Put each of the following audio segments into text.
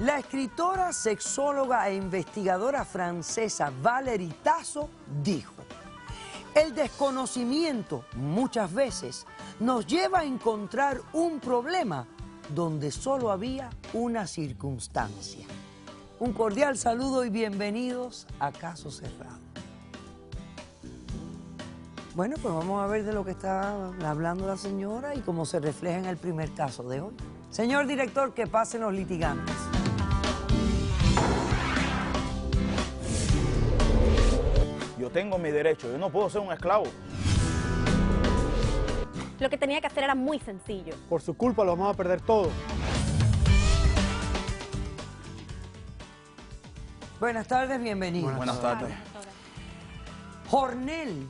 La escritora, sexóloga e investigadora francesa Valérie Tasso dijo: el desconocimiento muchas veces nos lleva a encontrar un problema donde solo había una circunstancia. Un cordial saludo y bienvenidos a Caso Cerrado. Bueno, pues vamos a ver de lo que está hablando la señora y cómo se refleja en el primer caso de hoy. Señor director, que pasen los litigantes. Yo tengo mi derecho, yo no puedo ser un esclavo. Lo que tenía que hacer era muy sencillo. Por su culpa lo vamos a perder todo. Buenas tardes, bienvenidos. Buenas tardes. Jornel,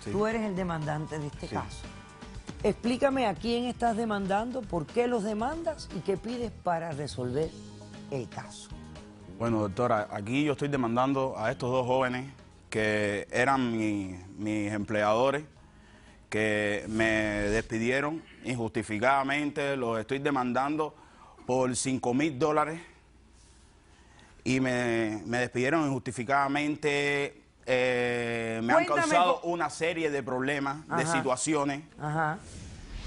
Sí. tú eres el demandante de este Sí. caso. Explícame a quién estás demandando, por qué los demandas y qué pides para resolver el caso. Bueno, doctora, aquí yo estoy demandando a estos dos jóvenes que eran mis empleadores, que me despidieron injustificadamente. Los estoy demandando por $5,000 y me despidieron injustificadamente. Me han causado una serie de problemas, de situaciones. Ajá.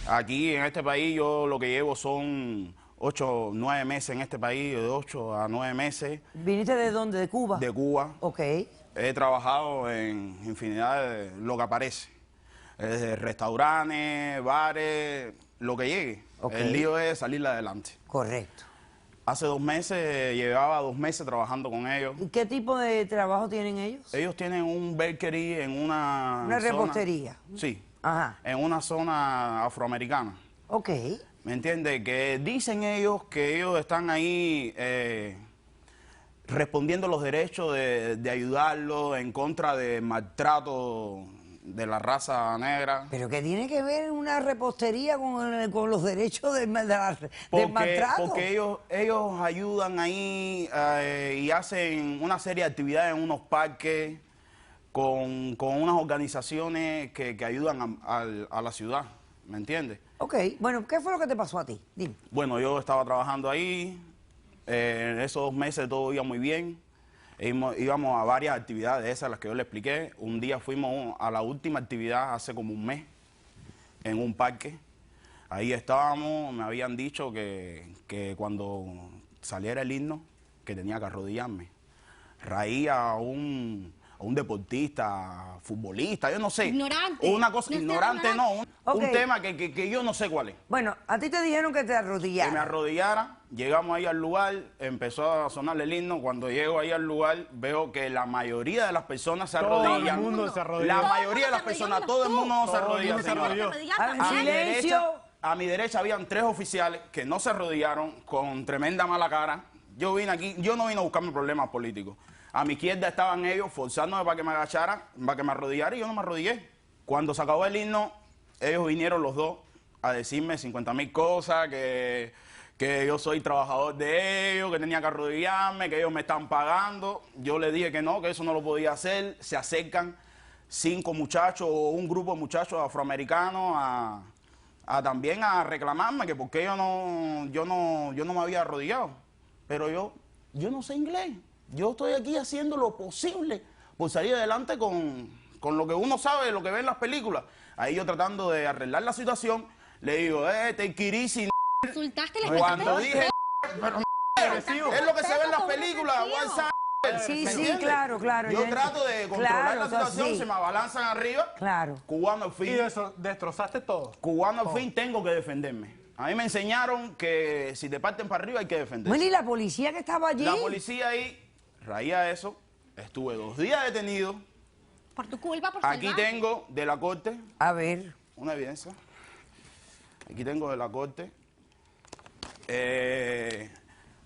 Aquí en este país yo lo que llevo son 8, 9 meses en este país, de 8 a 9 meses. ¿Viniste de dónde? ¿De Cuba? De Cuba. Ok. He trabajado en infinidad de lo que aparece. Desde restaurantes, bares, lo que llegue. Ok. El lío es salir adelante. Correcto. Hace 2 meses, llevaba 2 meses trabajando con ellos. ¿Y qué tipo de trabajo tienen ellos? Ellos tienen un bakery en una Una zona- repostería. Sí, Ajá. en una zona afroamericana. Ok. ¿Me entiende? Que dicen ellos que ellos están ahí respondiendo los derechos de ayudarlos en contra de maltrato de la raza negra. ¿Pero qué tiene que ver una repostería con los derechos del maltrato? Porque ellos ayudan ahí y hacen una serie de actividades en unos parques con unas organizaciones que ayudan a la ciudad. ¿Me entiendes? Ok, bueno, ¿qué fue lo que te pasó a ti? Dime. Bueno, yo estaba trabajando ahí, en esos 2 meses todo iba muy bien, íbamos a varias actividades, esas las que yo le expliqué. Un día fuimos a la última actividad hace como un mes, en un parque. Ahí estábamos, me habían dicho que cuando saliera el himno, que tenía que arrodillarme. Raía a un deportista, futbolista, yo no sé. Ignorante. Una cosa, No estés ignorante ignorante. no, Ok. un tema que yo no sé cuál es. Bueno, a ti te dijeron que te Que me arrodillaras. arrodillara, llegamos ahí al lugar, empezó a sonar el himno. Cuando llego ahí al lugar, veo que la mayoría de las personas se arrodillan. Todo el mundo se arrodilló. La mayoría de las personas, todo el mundo se arrodilla, mundo se señora. arrodilló. En A mi silencio. a mi derecha habían 3 oficiales que no se arrodillaron con tremenda mala cara. Yo vine aquí, yo no vine a buscarme problemas políticos. A mi izquierda estaban ellos forzándome para que me agachara, para que me arrodillara, y yo no me arrodillé. Cuando se acabó el himno, ellos vinieron los dos a decirme 50,000 cosas, que yo soy trabajador de ellos, que tenía que arrodillarme, que ellos me están pagando. Yo les dije que no, que eso no lo podía hacer. Se acercan 5 muchachos o un grupo de muchachos afroamericanos también a reclamarme que porque yo no me había arrodillado. Pero yo no sé inglés. Yo estoy aquí haciendo lo posible por salir adelante con lo que uno sabe, lo que ve en las películas. Ahí yo tratando de arreglar la situación, le digo, take it easy. Insultaste la Cuando dije, Agresivo. es lo que se ve en las películas, WhatsApp. Sí, ¿me sí, entiendes? claro, claro. Yo trato de controlar Claro, la o sea, situación, sí. se me abalanzan arriba. Claro. Cubano al Y fin. destrozaste todo. Cubano al fin tengo que defenderme. A mí me enseñaron que si te parten para arriba hay que defenderse. Bueno, ¿y la policía que estaba allí? La policía ahí raía eso. Estuve 2 días detenido. Por tu culpa, por Aquí salvaje. tengo de la corte A ver. una evidencia. Aquí tengo de la corte.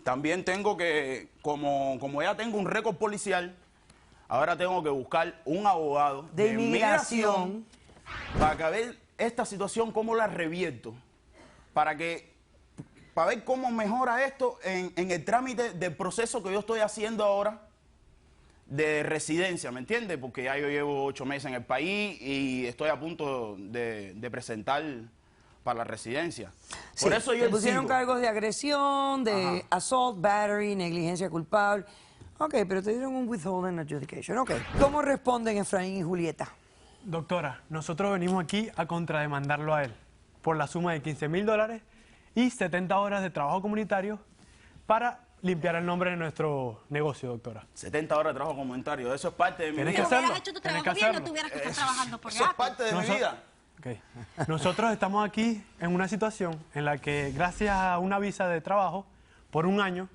También tengo que, como ya tengo un récord policial, ahora tengo que buscar un abogado De inmigración. para que ver esta situación, cómo la revierto. Para ver cómo mejora esto en el trámite del proceso que yo estoy haciendo ahora de residencia, ¿me entiendes? Porque ya yo llevo 8 meses en el país y estoy a punto de presentar para la residencia. Sí, Por eso yo le pusieron exijo- cargos de agresión, de assault, battery, negligencia culpable. Ok, pero te dieron un withholding adjudication. Ok. ¿Cómo responden Efraín y Julieta? Doctora, nosotros venimos aquí a contrademandarlo a él por la suma de $15,000 y 70 horas de trabajo comunitario para limpiar el nombre de nuestro negocio, doctora. 70 horas de trabajo comunitario, eso es parte de mi Tienes Si que vida. hacerlo. hubieras hecho tu Tienes trabajo que bien, no hacerlo. tuvieras que estar trabajando por Eso es gratis. parte de mi vida. Ok. Nosotros estamos aquí en una situación en la que, gracias a una visa de trabajo, por un año,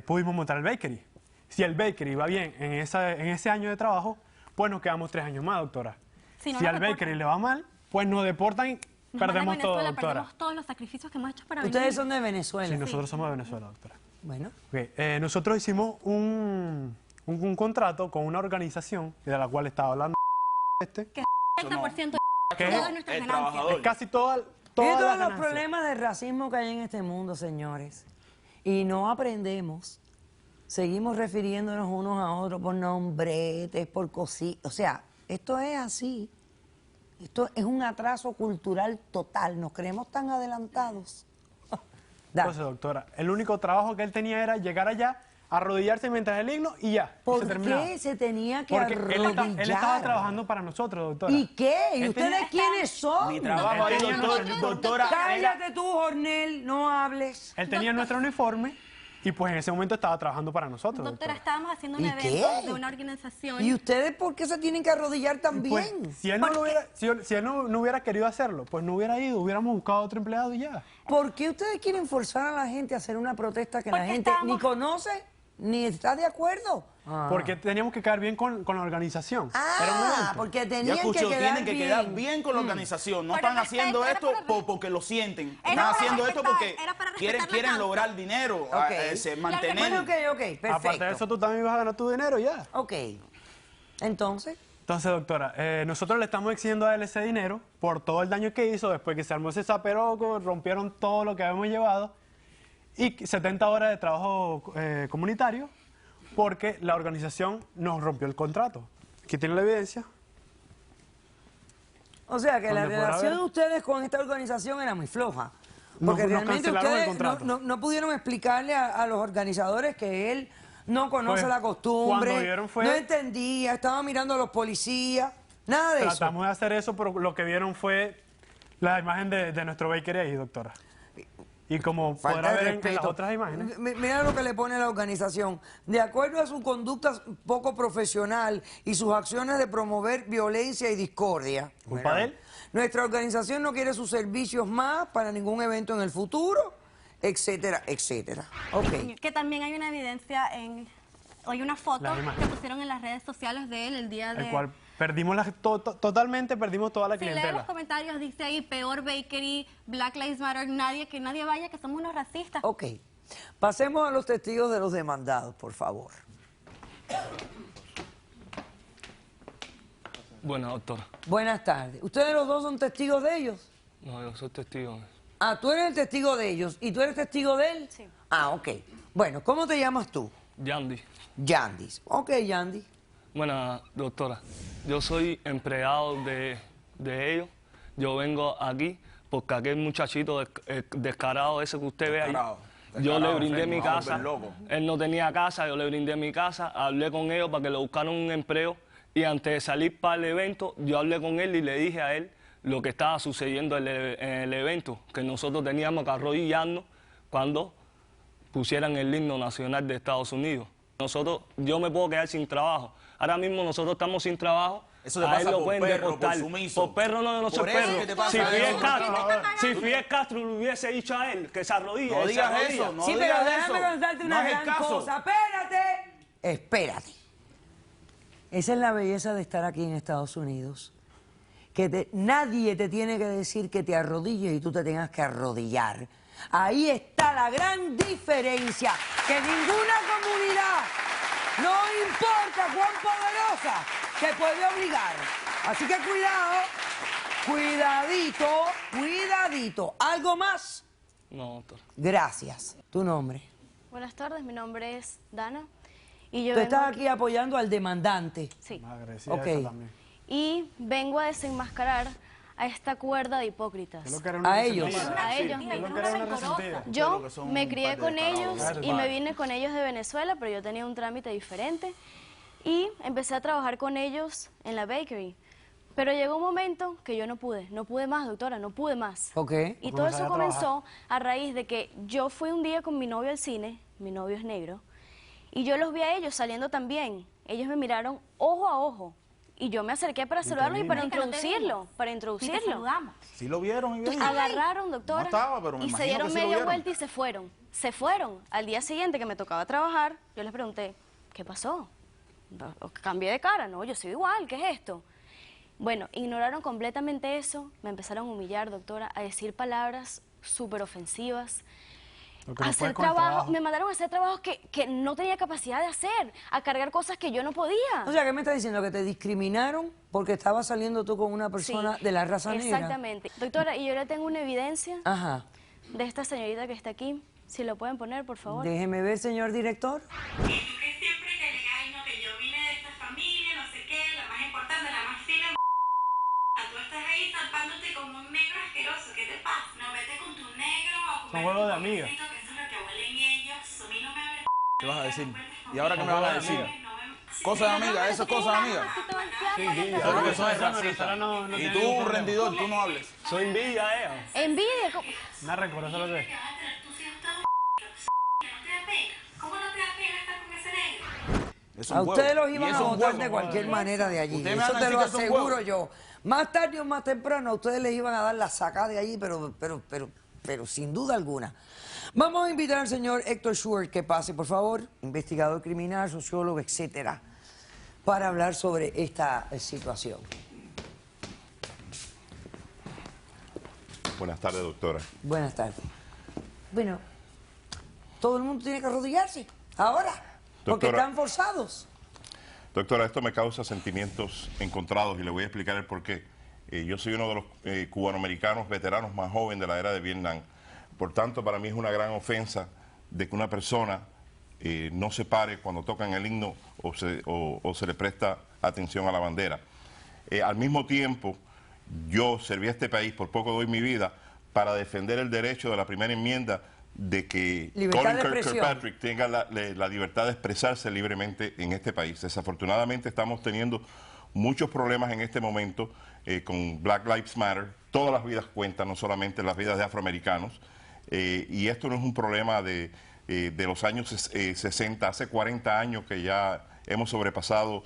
pudimos montar el bakery. Si el bakery va bien en ese año de trabajo, pues nos quedamos 3 años más, doctora. Si no Si nos al deportan. bakery le va mal, pues nos deportan y Nos mandan a perdemos todo, Venezuela, doctora. perdemos todos los sacrificios que hemos hecho para Ustedes venir. son de Venezuela. Sí, nosotros somos de Venezuela, doctora. Bueno. Ok, nosotros hicimos un contrato con una organización de la cual estaba hablando Que 30% de ¿Qué? todas nuestras El ganancias. trabajador. es casi toda Miren la todos los ganancia. problemas de racismo que hay en este mundo, señores. Y no aprendemos. Seguimos refiriéndonos unos a otros por nombretes, por cositas. O sea, esto es así. Esto es un atraso cultural total. Nos creemos tan adelantados. Dale. Entonces, doctora, el único trabajo que él tenía era llegar allá, arrodillarse mientras el himno y ya. y ¿Por se terminaba. qué se tenía que Porque arrodillar? él estaba trabajando para nosotros, doctora. ¿Y qué? ¿Y Él ustedes tenía- quiénes son? Mi trabajo ahí, Él tenía doctora. Cállate tú, Jornel, no hables. Él tenía nuestro uniforme y pues en ese momento estaba trabajando para nosotros, Doctora, doctora. estábamos haciendo un ¿Y evento qué? de una organización. ¿Y ustedes por qué se tienen que arrodillar también? Pues, si él, si él no hubiera querido hacerlo, pues no hubiera ido, hubiéramos buscado otro empleado y ya. ¿Por qué ustedes quieren forzar a la gente a hacer una protesta que la Porque gente ni estábamos- conoce ni está de acuerdo? Porque teníamos que quedar bien con la organización. Era un Ah, evento. porque Ya tenían escuchó, que quedar tienen que bien. quedar bien con la organización. No Pero están respeto, haciendo era esto para- porque lo sienten. Era Están para haciendo esto porque respetar, era para quieren, respetar la quieren causa. lograr dinero, Ok. mantener. Bueno, ok, perfecto. Aparte de eso, tú también vas a ganar tu dinero ya. Ok. Entonces, Entonces, doctora, nosotros le estamos exigiendo a él ese dinero por todo el daño que hizo, después que se armó ese zaperoco, rompieron todo lo que habíamos llevado, y 70 horas de trabajo comunitario, porque la organización nos rompió el contrato. Aquí tiene la evidencia. o sea que la Donde podrá relación ver. de ustedes con esta organización era muy floja. Porque Nos realmente cancelaron el ustedes contrato. no pudieron explicarle a los organizadores que él no conoce Pues, la costumbre, cuando vieron fue- no entendía, estaba mirando a los policías, nada de eso. Tratamos de hacer eso, pero lo que vieron fue la imagen de nuestro bakery ahí, doctora. Y como Falta podrá de ver en las respeto. otras imágenes. Mira lo que le pone la organización. De acuerdo a su conducta poco profesional y sus acciones de promover violencia y discordia. ¿Culpa de él? Nuestra organización no quiere sus servicios más para ningún evento en el futuro, etcétera, etcétera. Ok. Que también hay una evidencia hay una foto Las que imágenes. pusieron en las redes sociales de él el día de... El cual perdimos totalmente perdimos toda la Si leen los clientela. comentarios, dice ahí, peor bakery, Black Lives Matter, que nadie vaya, que somos unos racistas. Ok. Pasemos a los testigos de los demandados, por favor. Bueno, doctora. Buenas tardes. ¿Ustedes los dos son testigos de ellos? No, yo soy testigo. Ah, tú eres el testigo de ellos y tú eres testigo de él. Sí. Ah, ok. Bueno, ¿cómo te llamas tú? Yandy. Yandis. Ok, Yandy. Bueno, doctora, yo soy empleado de ellos. Yo vengo aquí porque aquel muchachito descarado ese que usted ve ahí, Descarado, yo le descarado, brindé enfermo, mi vamos, casa. ven loco. Él no tenía casa, yo le brindé mi casa. Hablé con ellos para que le buscaran un empleo. Y antes de salir para el evento, yo hablé con él y le dije a él lo que estaba sucediendo en el evento, que nosotros teníamos que arrodillarnos cuando pusieran el himno nacional de Estados Unidos. Yo me puedo quedar sin trabajo. Ahora mismo nosotros estamos sin trabajo. Eso te A él pasa lo por pueden perro, por deportar. sumiso. Por perro no, yo no soy Por eso perro. es que te pasa Si eso. Fidel ¿Por Castro, le hubiese dicho a él que se arrodille, No él se digas arrodilla. eso, no sí, pero digas déjame eso. contarte No una es el gran caso. cosa. Espérate. Espérate. Esa es la belleza de estar aquí en Estados Unidos. Que nadie te tiene que decir que te arrodilles y tú te tengas que arrodillar. Ahí está la gran diferencia. Que ninguna comunidad, no importa cuán poderosa, te puede obligar. Así que cuidado, cuidadito, cuidadito. ¿Algo más? No, doctor. Gracias. ¿Tu nombre? Buenas tardes, mi nombre es Dana y yo Tú vengo estás aquí apoyando al demandante. sí, Más agresiva Ok. esa también. y vengo a desenmascarar a esta cuerda de hipócritas. Yo lo que era una A ellos. resentida. A ellos. Yo lo que era una resentida. Yo que son me un crié par de con ellos descarados. y me vine con ellos de Venezuela, pero yo tenía un trámite diferente y empecé a trabajar con ellos en la bakery. Pero llegó un momento que yo no pude más, doctora, no pude más. Ok. Y Porque todo no eso sabía comenzó a raíz de que yo fui un día con mi novio al cine, mi novio es negro, y yo los vi a ellos saliendo también. Ellos me miraron ojo a ojo. Y yo me acerqué para saludarlo y para Ni que no te introducirlo, vimos. para Ni te introducirlo. saludamos. Sí lo vieron, y Agarraron, doctora, No estaba, pero me y se imagino dieron que sí lo media vieron. vuelta y se fueron. Se fueron. Al día siguiente que me tocaba trabajar, yo les pregunté, ¿qué pasó? Cambié de cara, no, yo soy igual, ¿qué es esto? Bueno, ignoraron completamente eso, me empezaron a humillar, doctora, a decir palabras súper ofensivas. Lo que no Hacer puedes con el trabajo, me mandaron a hacer trabajos que no tenía capacidad de hacer, a cargar cosas que yo no podía. O sea, ¿qué me estás diciendo? ¿Que te discriminaron porque estabas saliendo tú con una persona Sí, de la raza negra? exactamente. Doctora, y yo le tengo una evidencia Ajá. de esta señorita que está aquí. Si lo pueden poner, por favor. Déjeme ver, señor director. Y tú que siempre que le ay, no, que yo vine de esta familia, no sé qué, la más importante, la más fina, tú estás ahí zampándote como un negro asqueroso, ¿qué te pasa? No, vete con tu negro o Son huevos de amiga. que eso es lo que huelen ellos, a mí no me hables. ¿Qué vas a decir? ¿Y ahora qué me vas a decir? Cosas de amiga, eso es cosa de amiga. Eso es lo que son es racista. No Y tiene tú, ningún un problema. rendidor, tú no hables. Soy envidia, Envidia. Una rencorosa lo que es. Que vas a tener tus hijos todos que no te da pena. ¿Cómo no te da pena estar con ese negro? Es un A huevo. ustedes los Y iban a es un votar huevo. de cualquier manera de allí. Ustedes me Eso van a te lo decir que es un aseguro huevo. yo. Más tarde o más temprano a ustedes les iban a dar la sacada de allí, pero sin duda alguna. Vamos a invitar al señor Héctor Schwartz que pase, por favor, investigador criminal, sociólogo, etcétera, para hablar sobre esta situación. Buenas tardes, doctora. Buenas tardes. Bueno, todo el mundo tiene que arrodillarse ahora, porque Doctora. están forzados. Doctora, esto me causa sentimientos encontrados y le voy a explicar el porqué. Yo soy uno de los cubanoamericanos veteranos más jóvenes de la era de Vietnam. Por tanto, para mí es una gran ofensa de que una persona no se pare cuando tocan el himno o se le presta atención a la bandera. Al mismo tiempo, yo serví a este país, por poco doy mi vida, para defender el derecho de la primera enmienda de que Libertad Colin de expresión. Kirkpatrick tenga la libertad de expresarse libremente en este país. Desafortunadamente estamos teniendo muchos problemas en este momento con Black Lives Matter. Todas las vidas cuentan, no solamente las vidas de afroamericanos. Y esto no es un problema de los años 60, hace 40 años que ya hemos sobrepasado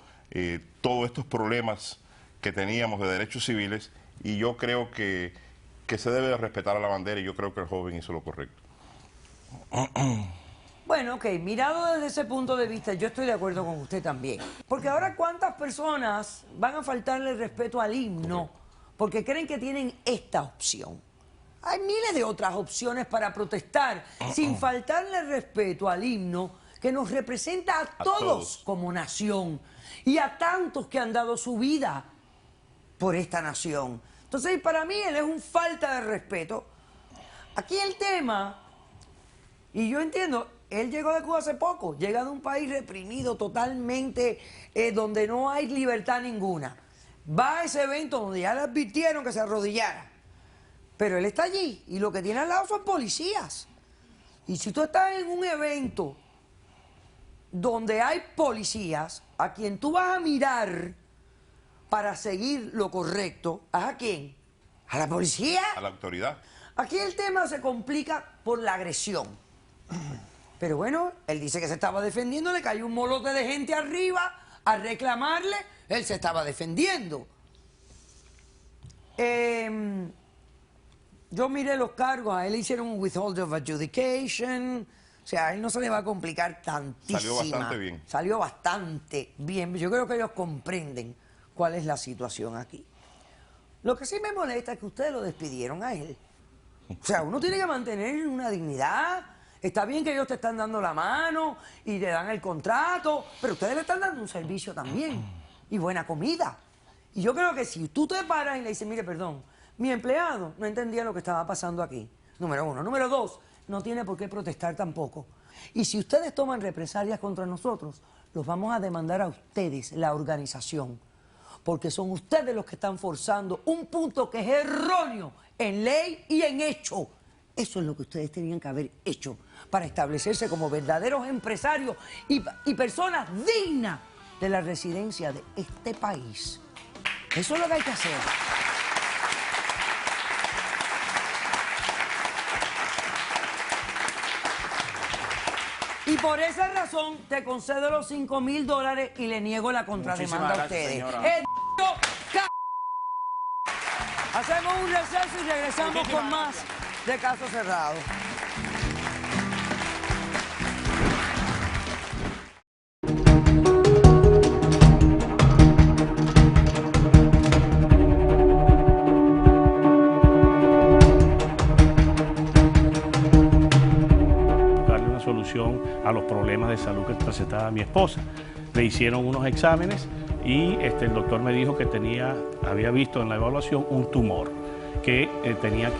todos estos problemas que teníamos de derechos civiles, y yo creo que se debe de respetar a la bandera, y yo creo que el joven hizo lo correcto. Bueno, ok, mirado desde ese punto de vista, yo estoy de acuerdo con usted también. Porque ahora, ¿cuántas personas van a faltarle el respeto al himno porque creen que tienen esta opción? Hay miles de otras opciones para protestar sin faltarle el respeto al himno que nos representa a todos como nación y a tantos que han dado su vida por esta nación. Entonces, para mí, él es un falta de respeto. Aquí el tema, y yo entiendo, él llegó de Cuba hace poco, llega de un país reprimido totalmente, donde no hay libertad ninguna. Va a ese evento donde ya le advirtieron que se arrodillara. Pero él está allí y lo que tiene al lado son policías. Y si tú estás en un evento donde hay policías, a quien tú vas a mirar para seguir lo correcto, ¿a quién? ¿A la policía? A la autoridad. Aquí el tema se complica por la agresión. Pero bueno, él dice que se estaba defendiendo, le cayó un molote de gente arriba a reclamarle, él se estaba defendiendo. Yo miré los cargos, a él le hicieron un withhold of adjudication, o sea, a él no se le va a complicar tantísimo. Salió bastante bien. Salió bastante bien, yo creo que ellos comprenden cuál es la situación aquí. Lo que sí me molesta es que ustedes lo despidieron a él. O sea, uno tiene que mantener una dignidad. Está bien que ellos te están dando la mano y te dan el contrato, pero ustedes le están dando un servicio también y buena comida. Y yo creo que si tú te paras y le dices, mire, perdón, mi empleado no entendía lo que estaba pasando aquí. Número uno. Número dos, no tiene por qué protestar tampoco. Y si ustedes toman represalias contra nosotros, los vamos a demandar a ustedes, la organización. porque son ustedes los que están forzando un punto que es erróneo en ley y en hecho. Eso es lo que ustedes tenían que haber hecho para establecerse como verdaderos empresarios y personas dignas de la residencia de este país. Eso es lo que hay que hacer. Y por esa razón te concedo los $5,000 y le niego la contrademanda a ustedes. Señora. Hacemos un receso y regresamos con más de Caso Cerrado. Darle una solución a los problemas de salud que presentaba mi esposa. Le hicieron unos exámenes y el doctor me dijo que había visto en la evaluación un tumor que tenía que